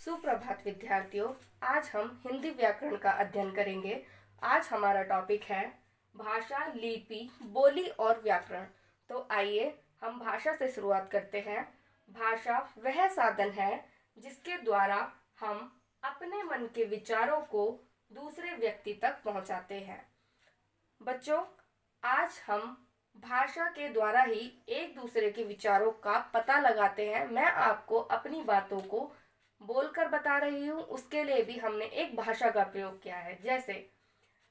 सुप्रभात विद्यार्थियों, आज हम हिंदी व्याकरण का अध्ययन करेंगे। आज हमारा टॉपिक है भाषा, लिपि, बोली और व्याकरण। तो आइए हम भाषा से शुरुआत करते हैं। भाषा वह साधन है जिसके द्वारा हम अपने मन के विचारों को दूसरे व्यक्ति तक पहुंचाते हैं। बच्चों, आज हम भाषा के द्वारा ही एक दूसरे के विचारों का पता लगाते हैं। मैं आपको अपनी बातों को बोलकर बता रही हूँ, उसके लिए भी हमने एक भाषा का प्रयोग किया है। जैसे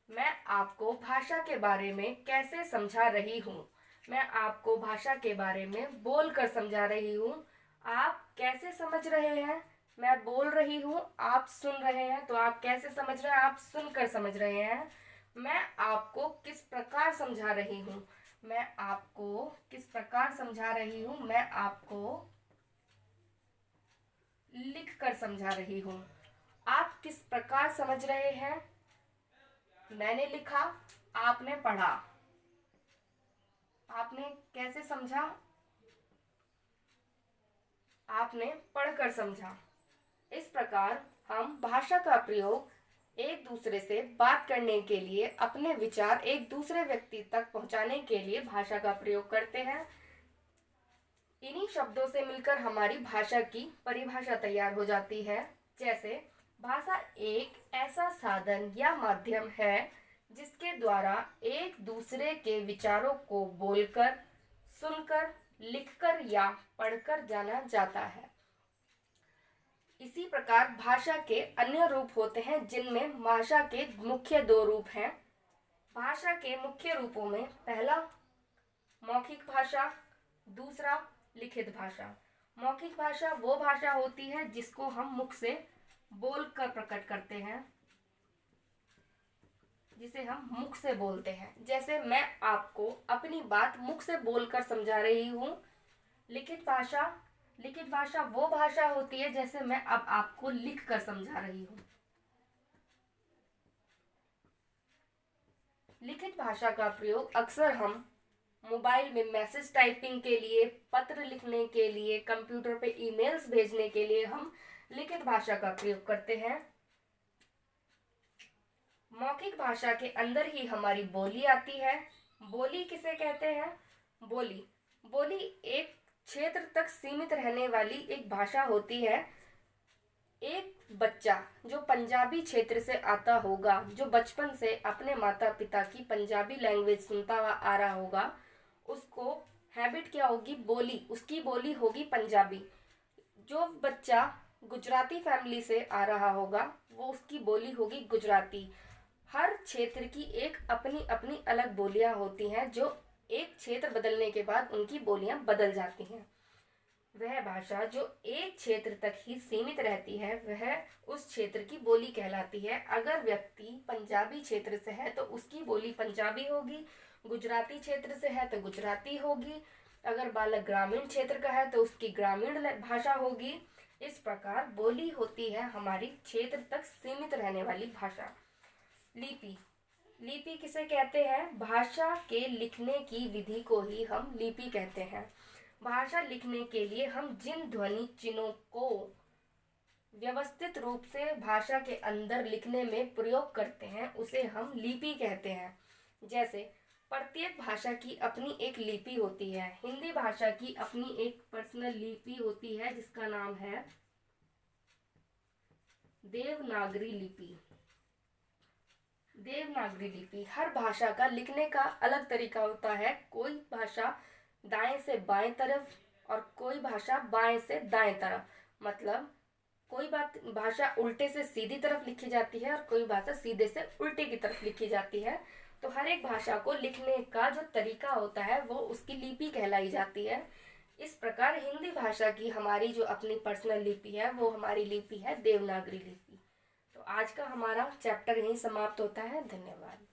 मैं आपको भाषा के बारे में कैसे समझा रही हूँ, मैं आपको भाषा के बारे में बोलकर समझा रही हूँ। आप कैसे समझ रहे हैं? मैं बोल रही हूँ, आप सुन रहे हैं, तो आप कैसे समझ रहे हैं? आप सुनकर समझ रहे हैं। मैं आपको किस प्रकार समझा रही हूँ, मैं आपको किस प्रकार समझा रही हूँ, मैं आपको लिख कर समझा रही हूँ। आप किस प्रकार समझ रहे हैं? मैंने लिखा, आपने पढ़ा। आपने कैसे समझा? आपने पढ़कर समझा। इस प्रकार हम भाषा का प्रयोग एक दूसरे से बात करने के लिए, अपने विचार एक दूसरे व्यक्ति तक पहुंचाने के लिए भाषा का प्रयोग करते हैं। इन्हीं शब्दों से मिलकर हमारी भाषा की परिभाषा तैयार हो जाती है। जैसे भाषा एक ऐसा साधन या माध्यम है जिसके द्वारा एक दूसरे के विचारों को बोलकर, सुनकर, लिखकर या पढ़कर जाना जाता है। इसी प्रकार भाषा के अन्य रूप होते हैं, जिनमें भाषा के मुख्य दो रूप हैं। भाषा के मुख्य रूपों में पहला मौखिक भाषा, दूसरा लिखित भाषा। मौखिक भाषा वो भाषा होती है जिसको हम मुख से बोलकर प्रकट करते हैं, जिसे हम मुख से बोलते हैं। जैसे मैं आपको अपनी बात मुख से बोलकर समझा रही हूँ। लिखित भाषा वो भाषा होती है जैसे मैं अब आपको लिख कर समझा रही हूँ। लिखित भाषा का प्रयोग अक्सर हम मोबाइल में मैसेज टाइपिंग के लिए, पत्र लिखने के लिए, कंप्यूटर पे ईमेल्स भेजने के लिए हम लिखित भाषा का प्रयोग करते हैं। मौखिक भाषा के अंदर ही हमारी बोली आती है। बोली किसे कहते हैं? बोली एक क्षेत्र तक सीमित रहने वाली एक भाषा होती है। एक बच्चा जो पंजाबी क्षेत्र से आता होगा, जो बचपन से अपने माता पिता की पंजाबी लैंग्वेज सुनता हुआ आ रहा होगा, उसको हैबिट क्या होगी? उसकी बोली होगी पंजाबी। जो बच्चा गुजराती फैमिली से आ रहा होगा, वो उसकी बोली होगी गुजराती। हर क्षेत्र की एक अपनी अपनी अलग बोलियां होती हैं, जो एक क्षेत्र बदलने के बाद उनकी बोलियां बदल जाती हैं। वह भाषा जो एक क्षेत्र तक ही सीमित रहती है, वह उस क्षेत्र की बोली कहलाती है। अगर व्यक्ति पंजाबी क्षेत्र से है तो उसकी बोली पंजाबी होगी, गुजराती क्षेत्र से है तो गुजराती होगी, अगर बालक ग्रामीण क्षेत्र का है तो उसकी ग्रामीण भाषा होगी। इस प्रकार बोली होती है हमारी क्षेत्र तक सीमित रहने वाली भाषा। लिपि किसे कहते हैं? भाषा के लिखने की विधि को ही हम लिपि कहते हैं। भाषा लिखने के लिए हम जिन ध्वनि चिन्हों को व्यवस्थित रूप से भाषा के अंदर लिखने में प्रयोग करते हैं, उसे हम लिपि कहते हैं। जैसे प्रत्येक भाषा की अपनी एक लिपि होती है। हिंदी भाषा की अपनी एक पर्सनल लिपि होती है जिसका नाम है देवनागरी लिपि। देवनागरी लिपि हर भाषा का लिखने का अलग तरीका होता है। कोई भाषा दाएं से बाएं तरफ और कोई भाषा बाएं से दाएं तरफ, मतलब कोई भाषा उल्टे से सीधी तरफ लिखी जाती है और कोई भाषा सीधे से उल्टे की तरफ लिखी जाती है। तो हर एक भाषा को लिखने का जो तरीका होता है वो उसकी लिपि कहलाई जाती है। इस प्रकार हिंदी भाषा की हमारी जो अपनी पर्सनल लिपि है वो हमारी लिपि है देवनागरी लिपि। तो आज का हमारा चैप्टर यहीं समाप्त होता है। धन्यवाद।